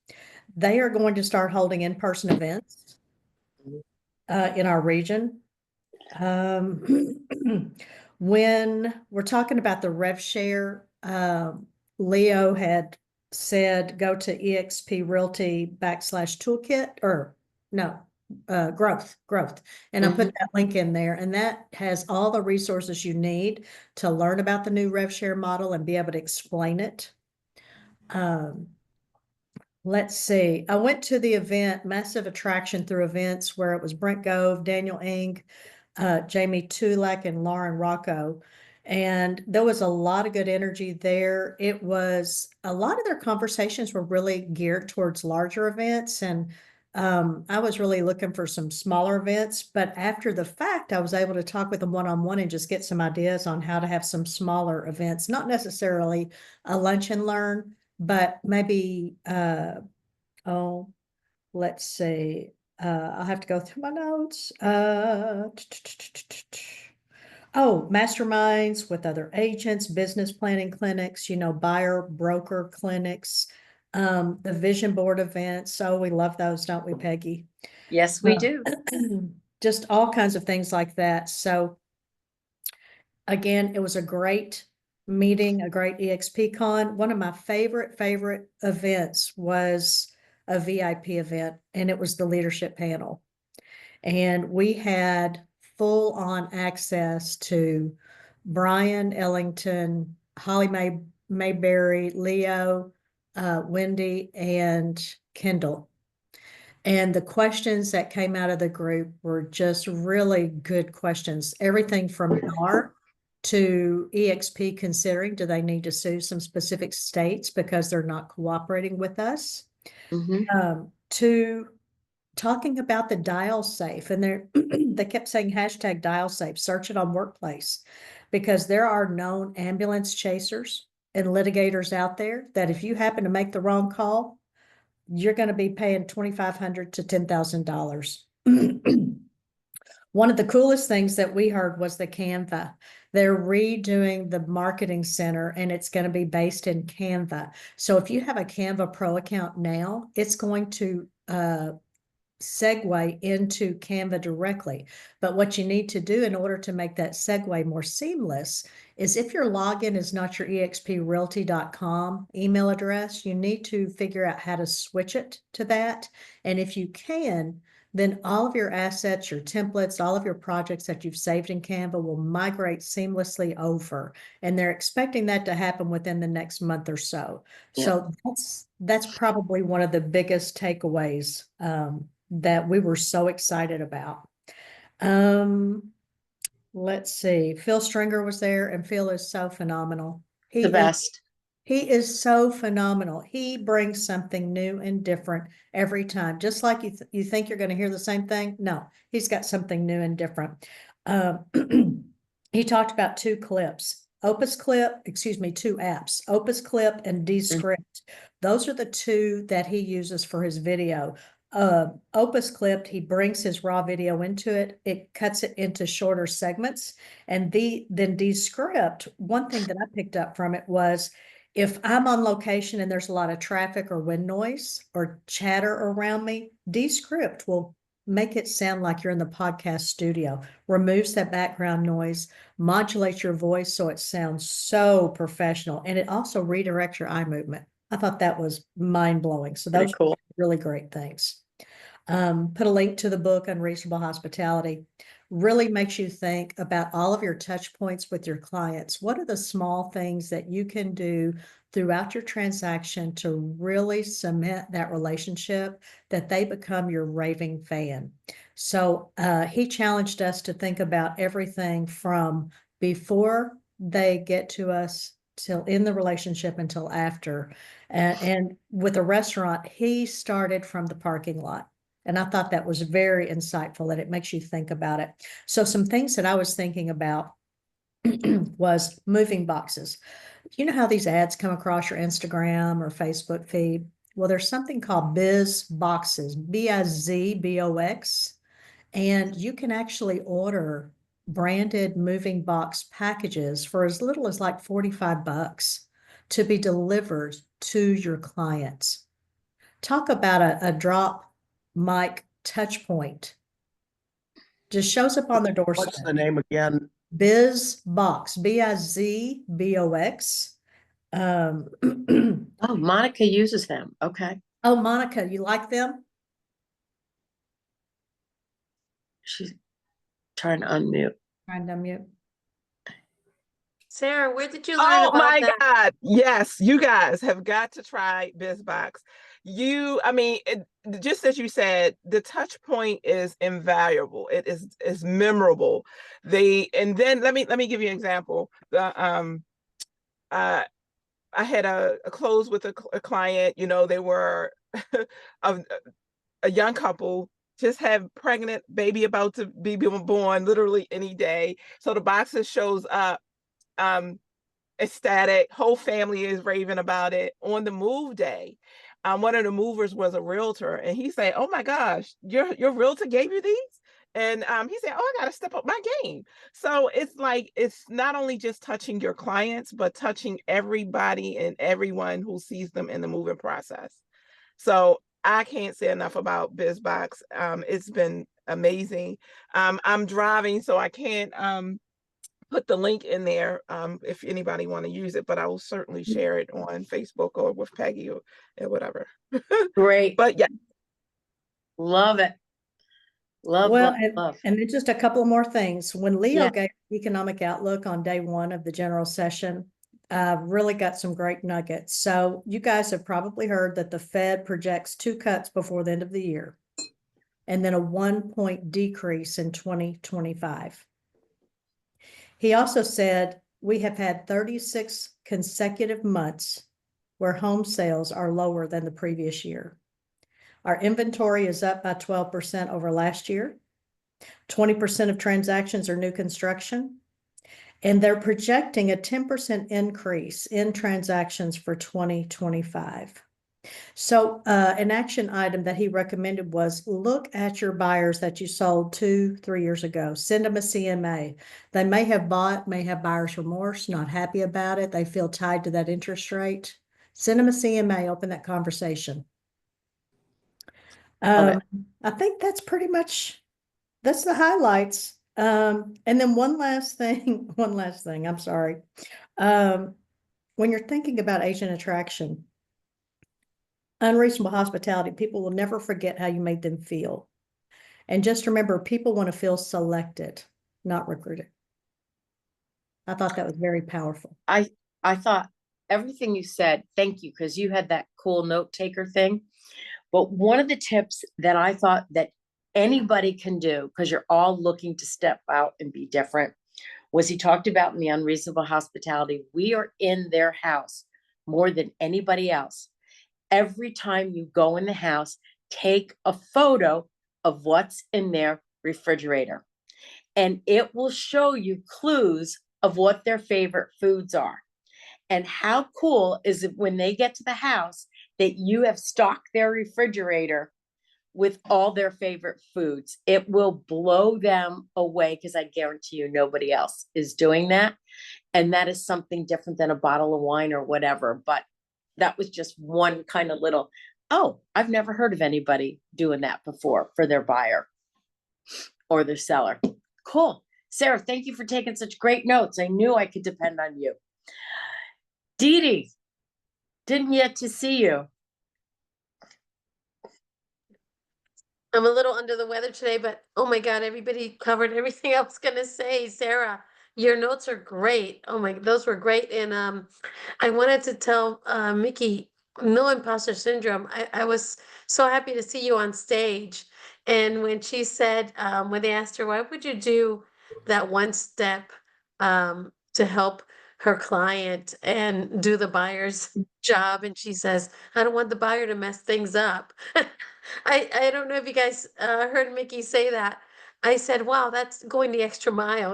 they are going to start holding in-person events in our region. When we're talking about the rev share, Leo had said, go to eXp Realty /toolkit, or no, growth. And I put Mhm. that link in there, and that has all the resources you need to learn about the new rev share model and be able to explain it. Let's see. I went to the event, Massive Attraction Through Events, where it was Brent Gove, Daniel Ing, Jamie Tulak, and Lauren Rocco. And there was a lot of good energy there. It was a lot of their conversations were really geared towards larger events. And I was really looking for some smaller events. But after the fact, I was able to talk with them one-on-one and just get some ideas on how to have some smaller events, not necessarily a lunch and learn, but maybe, oh, let's see. I'll have to go through my notes. Oh, masterminds with other agents, business planning clinics, buyer broker clinics, the vision board events. So we love those, don't we, Peggy? Yes, we do. Just all kinds of things like that. So again, it was a great meeting, a great eXpcon. One of my favorite events was a VIP event, and it was the leadership panel. And we had full on access to Brian Ellington, Holly Mayberry, Leo, Wendy, and Kendall. And the questions that came out of the group were just really good questions. Everything from NAR to EXP considering, do they need to sue some specific states because they're not cooperating with us? To talking about the dial safe, and they kept saying hashtag dial safe, search it on Workplace, because there are known ambulance chasers and litigators out there that if you happen to make the wrong call, you're going to be paying $2,500 to $10,000. One of the coolest things that we heard was the Canva. They're redoing the marketing center, and it's going to be based in Canva. So if you have a Canva Pro account now, it's going to segue into Canva directly. But what you need to do in order to make that segue more seamless is if your login is not your exprealty.com email address, you need to figure out how to switch it to that. And if you can, then all of your assets, your templates, all of your projects that you've saved in Canva will migrate seamlessly over. And they're expecting that to happen within the next month or so. Yeah. So that's probably one of the biggest takeaways that we were so excited about. Let's see. Phil Stringer was there, and Phil is so phenomenal. The best. He is so phenomenal. He brings something new and different every time. Just like you think you're going to hear the same thing. No, he's got something new and different. He talked about two clips. Two apps, Opus Clip and Descript. Those are the two that he uses for his video. Opus Clip, he brings his raw video into it. It cuts it into shorter segments. And then Descript, one thing that I picked up from it was if I'm on location and there's a lot of traffic or wind noise or chatter around me, Descript will make it sound like you're in the podcast studio, removes that background noise, modulates your voice so it sounds so professional, and it also redirects your eye movement. I thought that was mind-blowing. So those are really great things. Put a link to the book, Unreasonable Hospitality. Really makes you think about all of your touch points with your clients. What are the small things that you can do throughout your transaction to really cement that relationship that they become your raving fan? So he challenged us to think about everything from before they get to us till in the relationship until after. And with a restaurant, he started from the parking lot. And I thought that was very insightful, that it makes you think about it. So some things that I was thinking about was moving boxes. You know how these ads come across your Instagram or Facebook feed? Well, there's something called Biz Boxes, BIZBOX, and you can actually order branded moving box packages for as little as like $45 to be delivered to your clients. Talk about a drop mic touch point. Just shows up on their doorstep. What's the name again? Biz Box, BIZBOX. Oh, Monica uses them. Okay. Oh, Monica, you like them? She's trying to unmute. Trying to unmute. Sarah, where did you learn Oh about my that? God. Yes, you guys have got to try BizBox. Just as you said, the touch point is invaluable. It is memorable. And then let me give you an example. I had a close with a client, they were a young couple, just have pregnant baby about to be born literally any day. So the boxes shows up, ecstatic, whole family is raving about it. On the move day, one of the movers was a realtor, and he said, "Oh my gosh, your realtor gave you these?" And he said, "Oh, I gotta step up my game." So it's like, it's not only just touching your clients, but touching everybody and everyone who sees them in the moving process. So I can't say enough about BizBox. It's been amazing. I'm driving, so I can't put the link in there if anybody want to use it, but I will certainly share it on Facebook or with Peggy or whatever. Great. But yeah. Love it. Love, Well, love. and then just a couple more things. When Leo Yeah. gave economic outlook on day one of the general session, really got some great nuggets. So you guys have probably heard that the Fed projects 2 cuts before the end of the year, and then a 1-point decrease in 2025. He also said we have had 36 consecutive months where home sales are lower than the previous year. Our inventory is up by 12% over last year. 20% of transactions are new construction, and they're projecting a 10% increase in transactions for 2025. So an action item that he recommended was look at your buyers that you sold 2-3 years ago. Send them a CMA. They may have bought, may have buyer's remorse, not happy about it. They feel tied to that interest rate. Send them a CMA, open that conversation. I think that's pretty much, that's the highlights. And then one last thing, I'm sorry. When you're thinking about agent attraction, unreasonable hospitality, people will never forget how you made them feel. And just remember, people want to feel selected, not recruited. I thought that was very powerful. I thought everything you said, thank you, because you had that cool note taker thing. But one of the tips that I thought that anybody can do, because you're all looking to step out and be different, was he talked about in the unreasonable hospitality, we are in their house more than anybody else. Every time you go in the house, take a photo of what's in their refrigerator, and it will show you clues of what their favorite foods are. And how cool is it when they get to the house that you have stocked their refrigerator with all their favorite foods? It will blow them away, because I guarantee you nobody else is doing that. And that is something different than a bottle of wine or whatever. But that was just one kind of little, oh, I've never heard of anybody doing that before for their buyer or their seller. Cool. Sarah, thank you for taking such great notes. I knew I could depend on you. Dee Dee, didn't get to see you. I'm a little under the weather today, but oh my God, everybody covered everything I was gonna say. Sarah, your notes are great. Oh my, those were great. And I wanted to tell Mickey, no imposter syndrome. I was so happy to see you on stage. And when she said, when they asked her, why would you do that one step to help her client and do the buyer's job? And she says, I don't want the buyer to mess things up. I don't know if you guys heard Mickey say that. I said, wow, that's going the extra mile,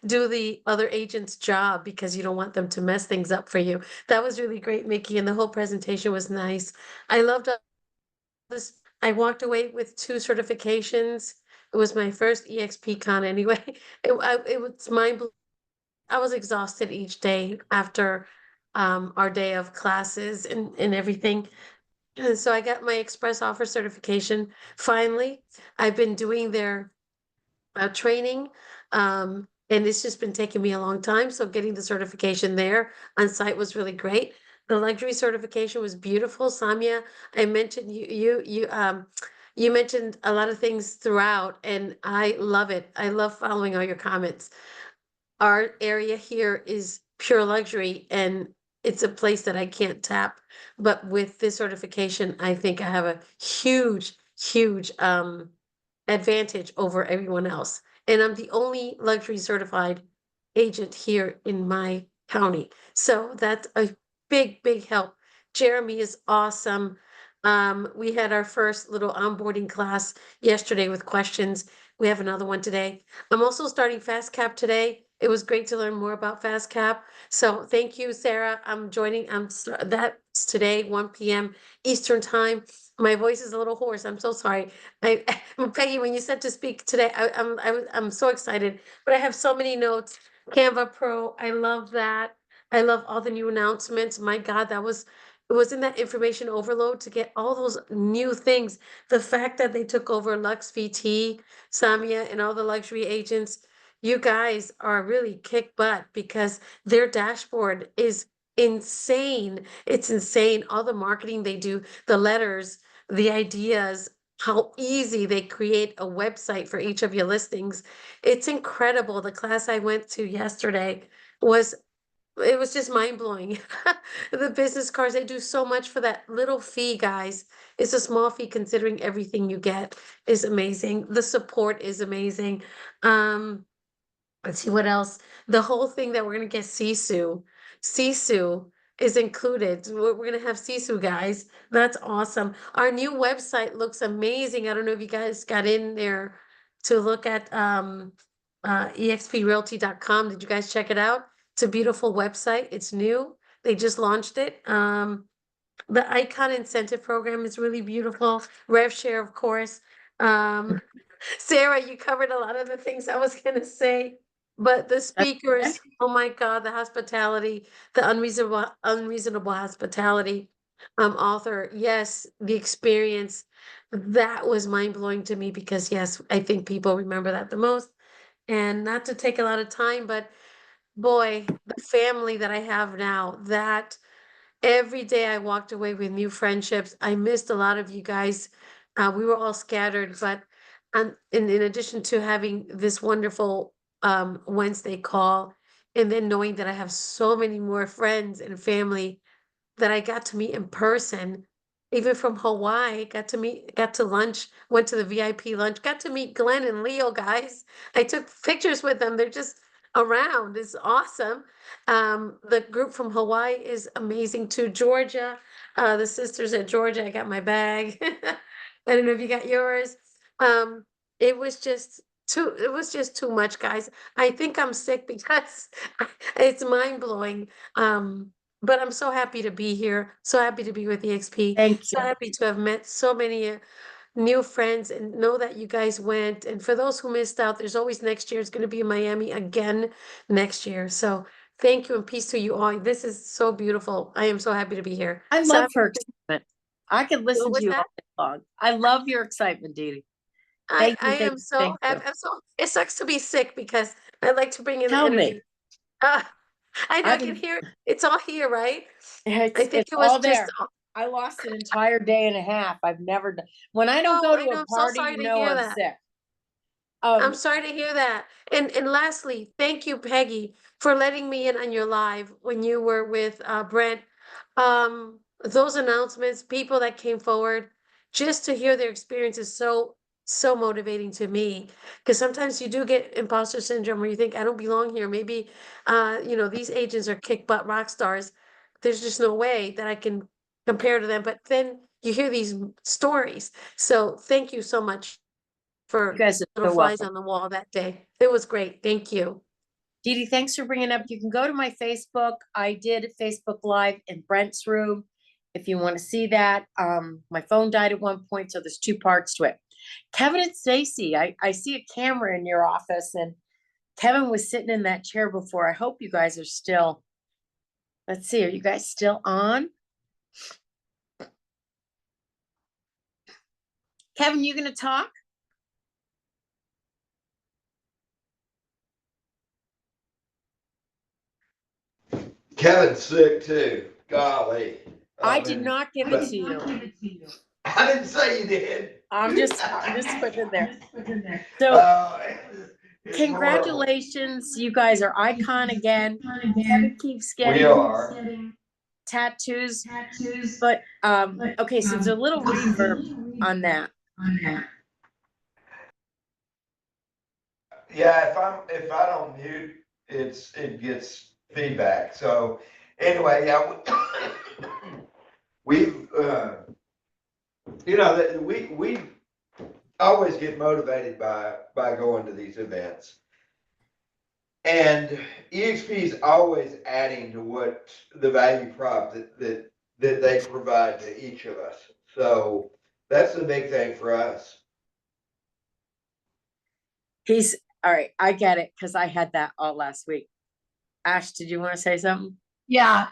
do the other agent's job because you don't want them to mess things up for you. That was really great, Mickey, and the whole presentation was nice. I loved all this. I walked away with 2 certifications. It was my first eXpcon anyway. It was mind-blowing. I was exhausted each day after our day of classes and everything. And so I got my express offer certification. Finally, I've been doing their training. And it's just been taking me a long time. So getting the certification there on site was really great. The luxury certification was beautiful. Samia, I mentioned you mentioned a lot of things throughout, and I love it. I love following all your comments. Our area here is pure luxury, and it's a place that I can't tap. But with this certification, I think I have a huge, huge advantage over everyone else. And I'm the only luxury certified agent here in my county. So that's a big, big help. Jeremy is awesome. We had our first little onboarding class yesterday with questions. We have another one today. I'm also starting FastCap today. It was great to learn more about FastCap. So thank you, Sarah. I'm joining. That's today, 1 p.m. Eastern time. My voice is a little hoarse. I'm so sorry. I Peggy, when you said to speak today, I'm so excited. But I have so many notes. Canva Pro, I love that. I love all the new announcements. My God, it was in that information overload to get all those new things. The fact that they took over Lux VT, Samia, and all the luxury agents, you guys are really kick butt because their dashboard is insane. It's insane. All the marketing they do, the letters, the ideas, how easy they create a website for each of your listings. It's incredible. The class I went to yesterday was it was just mind blowing. The business cards, they do so much for that little fee, guys. It's a small fee considering everything you get is amazing. The support is amazing. Let's see what else. The whole thing that we're gonna get Sisu. Sisu is included. We're gonna have Sisu, guys. That's awesome. Our new website looks amazing. I don't know if you guys got in there to look at exprealty.com. Did you guys check it out? It's a beautiful website. It's new. They just launched it. The icon incentive program is really beautiful. Rev share, of course. Sarah, you covered a lot of the things I was gonna say, but the speakers, oh my God, the hospitality, the unreasonable hospitality, author, yes, the experience, that was mind blowing to me because yes, I think people remember that the most. And not to take a lot of time, but boy, the family that I have now, that every day I walked away with new friendships. I missed a lot of you guys. We were all scattered, but in addition to having this wonderful Wednesday call, and then knowing that I have so many more friends and family that I got to meet in person, even from Hawaii, got to lunch, went to the VIP lunch, got to meet Glenn and Leo, guys. I took pictures with them. They're just around. It's awesome. The group from Hawaii is amazing too. Georgia, the sisters at Georgia, I got my bag. I don't know if you got yours. Um, it was just too much, guys. I think I'm sick because it's mind blowing. But I'm so happy to be here, so happy to be with EXP, Thank so you. happy to have met so many new friends and know that you guys went. And for those who missed out, there's always next year. It's going to be in Miami again next year. So thank you and peace to you all. This is so beautiful. I am so happy to be here. I So love her excitement. I could listen what was to you all that? day long. I love your excitement, Dee Dee. I Thank I you, thank am you, so thank you. I'm so it sucks to be sick because I like to bring in the Tell energy. me. Uh, I know I I've can been, hear it. It's all here, right? I think it's it was all just there. I lost an entire day and a half. I've never done, when I don't go I to know. a I'm so party, sorry you to know hear I'm that. sick. I'm sorry to hear that. And lastly, thank you, Peggy, for letting me in on your live when you were with Brent. Those announcements, people that came forward, just to hear their experience is so motivating to me. Because sometimes you do get imposter syndrome where you think, I don't belong here. Maybe these agents are kick butt rock stars. There's just no way that I can compare to them. But then you hear these stories. So thank you so much You for guys are little so flies welcome. on the wall that day. It was great. Thank you. Dee Dee, thanks for bringing up. You can go to my Facebook. I did a Facebook Live in Brent's room. If you want to see that, my phone died at one point, so there's two parts to it. Kevin and Stacy, I see a camera in your office, and Kevin was sitting in that chair before. I hope you guys are still. Let's see, are you guys still on? Kevin, you gonna talk? Kevin's sick too. Golly. I did not give it to you. I didn't say you did. I'm just putting it there. So It's horrible. congratulations, you guys are icon again. Kevin keeps We getting are. tattoos, but okay, so there's a little reverb on that. Yeah, if I don't mute, it gets feedback. So anyway, yeah, we've we always get motivated by going to these events. And EXP is always adding to what the value prop that they provide to each of us. So that's the big thing for us. He's all right. I get it because I had that all last week. Ash, did you want to say something? Yeah.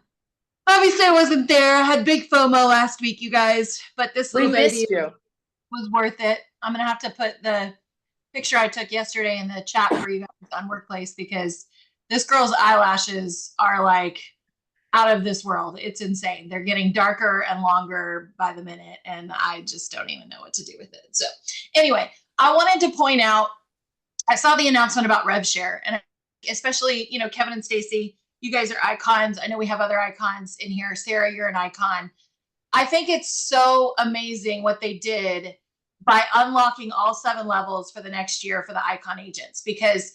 Obviously, I wasn't there. I had big FOMO last week, you guys, but this We little baby missed you. was worth it. I'm going to have to put the picture I took yesterday in the chat for you guys on Workplace because this girl's eyelashes are like out of this world. It's insane. They're getting darker and longer by the minute, and I just don't even know what to do with it. So anyway, I wanted to point out, I saw the announcement about RevShare, and especially, you know, Kevin and Stacy, you guys are icons. I know we have other icons in here. Sarah, you're an icon. I think it's so amazing what they did by unlocking all 7 levels for the next year for the icon agents, because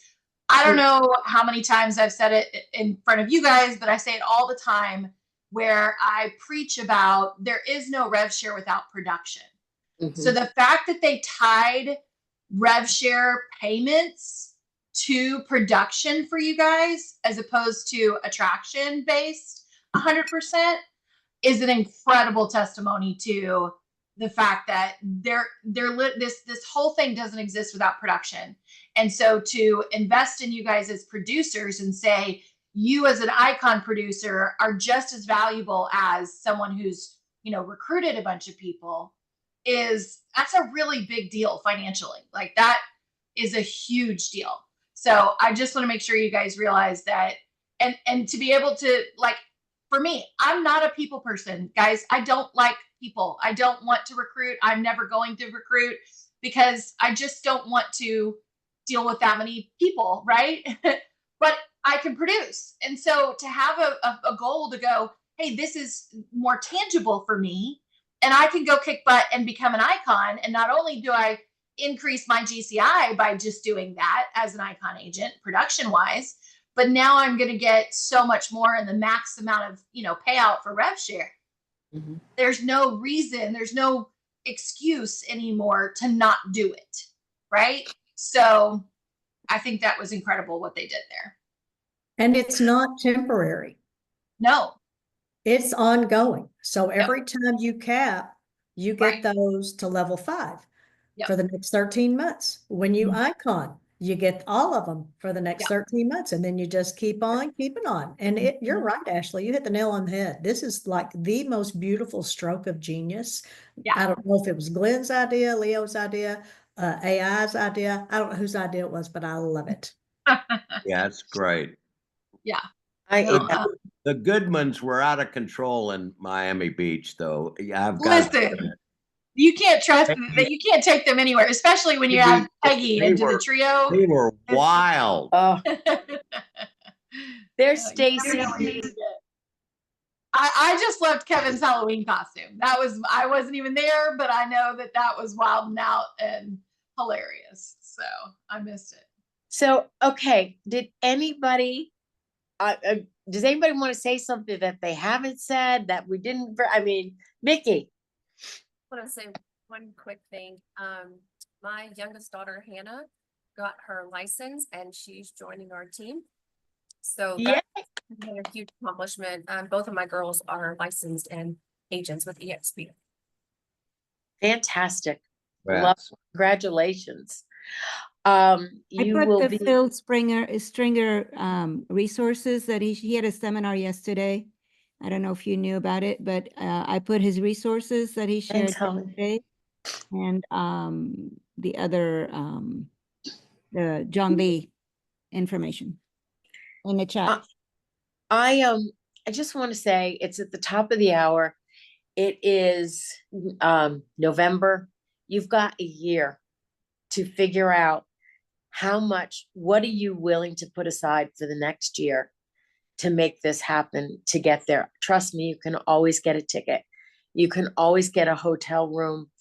I don't know how many times I've said it in front of you guys, but I say it all the time where I preach about there is no rev share without production. So the fact that they tied rev share payments to production for you guys, as opposed to attraction based 100%, is an incredible testimony to the fact that this whole thing doesn't exist without production. And so to invest in you guys as producers and say, you as an icon producer are just as valuable as someone who's, you know, recruited a bunch of people, that's a really big deal financially. Like, that is a huge deal. So I just want to make sure you guys realize that, and to be able to, like, for me, I'm not a people person, guys. I don't like people. I don't want to recruit. I'm never going to recruit because I just don't want to deal with that many people, right? But I can produce. And so to have a goal to go, hey, this is more tangible for me, and I can go kick butt and become an icon. And not only do I increase my GCI by just doing that as an icon agent, production wise, but now I'm going to get so much more in the max amount of, you know, payout for rev share. There's no reason, there's no excuse anymore to not do it, right? So I think that was incredible what they did there. And it's not temporary. No. It's ongoing. So every time you cap, you get those to level 5 for the next 13 months. When you icon, you get all of them for the next 13 months, and then you just keep on keeping on. And you're right, Ashley, you hit the nail on the head. This is like the most beautiful stroke of genius. I don't know if it was Glenn's idea, Leo's idea, AI's idea. I don't know whose idea it was, but I love it. Yeah, it's great. Yeah. The Goodmans were out of control in Miami Beach, though. Yeah, I've got Listen, you can't trust that. You can't take them anywhere, especially when you add Peggy into the trio. They were wild. Oh, there's Stacy. I just loved Kevin's Halloween costume. I wasn't even there, but I know that was wild and out and hilarious. So I missed it. So, okay. Does anybody want to say something that they haven't said that we didn't? I mean, Nikki. I want to say one quick thing. My youngest daughter, Hannah, got her license and she's joining our team. So that's a huge accomplishment. Both of my girls are licensed and agents with EXP. Fantastic. Yes. Love, congratulations. I put the Phil Stringer resources that he had a seminar yesterday. I don't know if you knew about it, but I put his resources that he shared today, and the other the John Lee information in the chat. I just want to say it's at the top of the hour. It is November. You've got a year to figure out what are you willing to put aside for the next year to make this happen, to get there. Trust me, you can always get a ticket. You can always get a hotel room.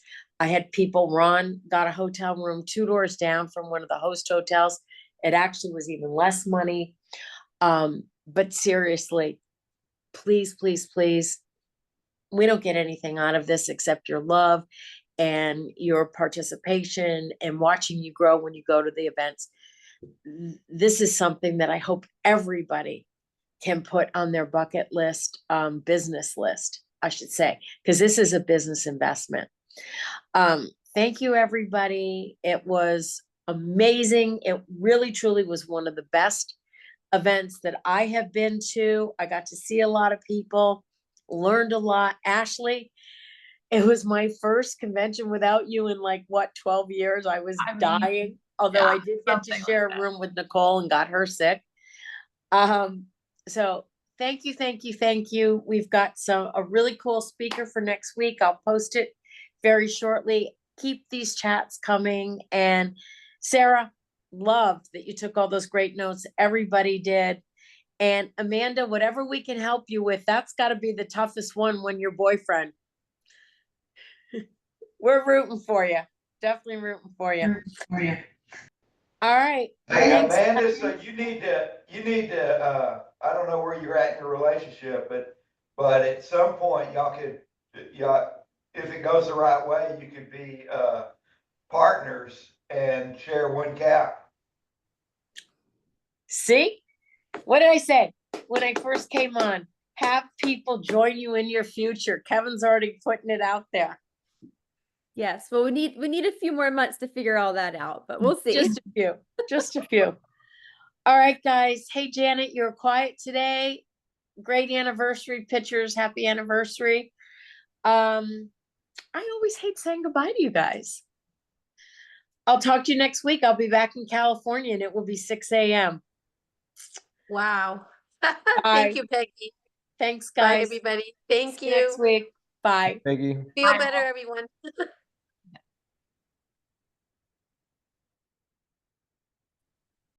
I had people, Ron got a hotel room 2 doors down from one of the host hotels. It actually was even less money. But seriously, please, please, please, we don't get anything out of this except your love and your participation and watching you grow when you go to the events. This is something that I hope everybody can put on their bucket list, business list, I should say, because this is a business investment. Thank you, everybody. It was amazing. It really, truly was one of the best events that I have been to. I got to see a lot of people, learned a lot. Ashley, it was my first convention without you in 12 years. I was dying, although I did get to share a room with Nicole and got her sick. So thank you, thank you, thank you. We've got a really cool speaker for next week. I'll post it very shortly. Keep these chats coming. And Sarah, loved that you took all those great notes. Everybody did. And Amanda, whatever we can help you with, that's got to be the toughest one when your boyfriend. We're rooting for you. Definitely rooting for you. All right. Hey, Thanks. Amanda, so you need to, I don't know where you're at in your relationship, but at some point y'all, if it goes the right way, you could be, partners and share one cap. See, what did I say when I first came on? Have people join you in your future. Kevin's already putting it out there. Yes, well, we need a few more months to figure all that out, but we'll see. Just a few. All right, guys. Hey, Janet, you're quiet today. Great anniversary pictures. Happy anniversary. I always hate saying goodbye to you guys. I'll talk to you next week. I'll be back in California and it will be 6 a.m. Wow. Bye. Thank you, Peggy. Thanks, Bye, guys. everybody. Thank See you next you. week. Bye. Peggy. Feel better, everyone.